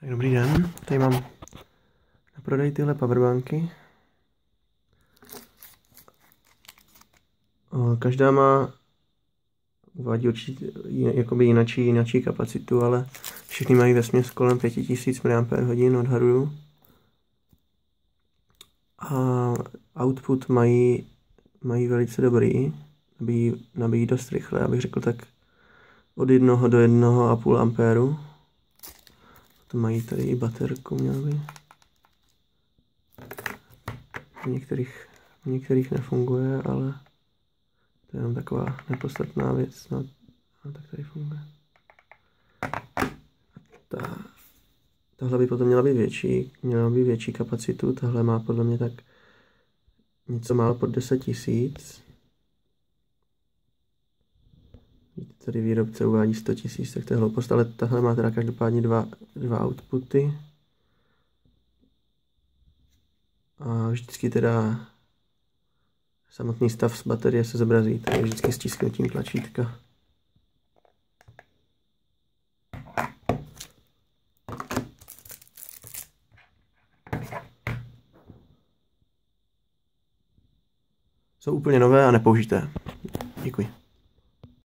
Tak dobrý den, tady mám na prodej tyhle powerbanky. Každá má, uvádí určitě jakoby jinačí kapacitu, ale všechny mají vesměs kolem 5000 mAh odhaduju. A output mají velice dobrý, nabíjí dost rychle, abych řekl tak od 1 do 1,5 ampéru. To mají tady i baterku, měl by. V některých nefunguje, ale to je jenom taková nepodstatná věc. No tak tady funguje. Tahle by potom měla být větší kapacitu. Tahle má podle mě tak něco málo pod 10 000. Tady výrobce uvádí 100 000, tak to je hloupost, ale tahle má teda každopádně dva outputy. A vždycky teda samotný stav z baterie se zobrazí, takže vždycky stisknutím tlačítka. Jsou úplně nové a nepoužité. Děkuji.